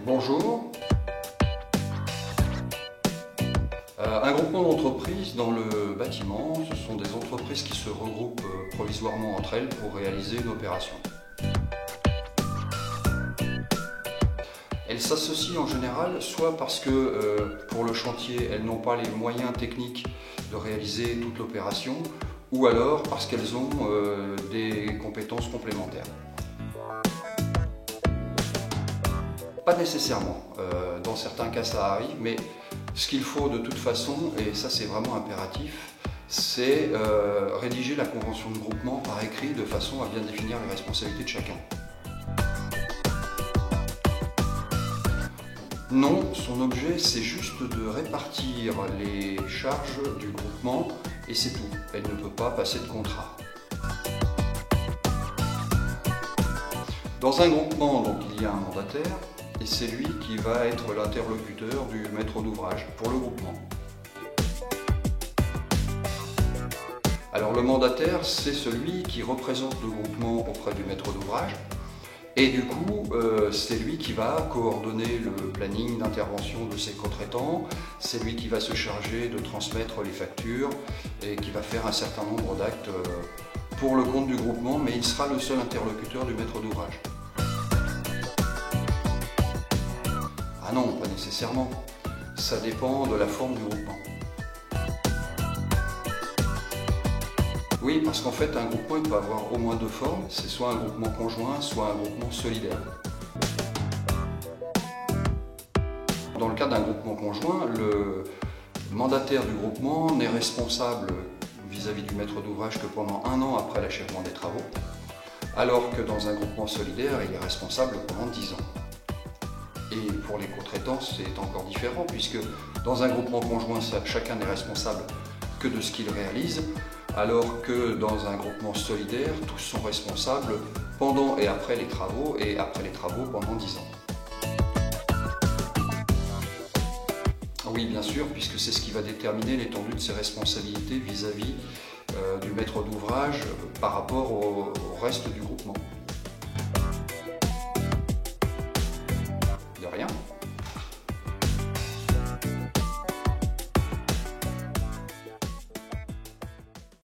Bonjour. Un groupement d'entreprises dans le bâtiment, ce sont des entreprises qui se regroupent provisoirement entre elles pour réaliser une opération. Elles s'associent en général soit parce que pour le chantier, elles n'ont pas les moyens techniques de réaliser toute l'opération, ou alors parce qu'elles ont des compétences complémentaires. Pas nécessairement, dans certains cas ça arrive, mais ce qu'il faut de toute façon, et ça c'est vraiment impératif, c'est rédiger la convention de groupement par écrit de façon à bien définir les responsabilités de chacun. Non, son objet c'est juste de répartir les charges du groupement et c'est tout. Elle ne peut pas passer de contrat. Dans un groupement, donc, il y a un mandataire et c'est lui qui va être l'interlocuteur du maître d'ouvrage pour le groupement. Alors le mandataire, c'est celui qui représente le groupement auprès du maître d'ouvrage. Et du coup, c'est lui qui va coordonner le planning d'intervention de ses co-traitants, c'est lui qui va se charger de transmettre les factures et qui va faire un certain nombre d'actes pour le compte du groupement, mais il sera le seul interlocuteur du maître d'ouvrage. Ah non, pas nécessairement. Ça dépend de la forme du groupement. Oui, parce qu'en fait, un groupement il peut avoir au moins deux formes. C'est soit un groupement conjoint, soit un groupement solidaire. Dans le cas d'un groupement conjoint, le mandataire du groupement n'est responsable vis-à-vis du maître d'ouvrage que pendant 1 an après l'achèvement des travaux, alors que dans un groupement solidaire, il est responsable pendant 10 ans. Et pour les co-traitants, c'est encore différent, puisque dans un groupement conjoint, chacun n'est responsable que de ce qu'il réalise, alors que dans un groupement solidaire, tous sont responsables pendant et après les travaux pendant 10 ans. Oui, bien sûr, puisque c'est ce qui va déterminer l'étendue de ses responsabilités vis-à-vis du maître d'ouvrage par rapport au reste du groupement.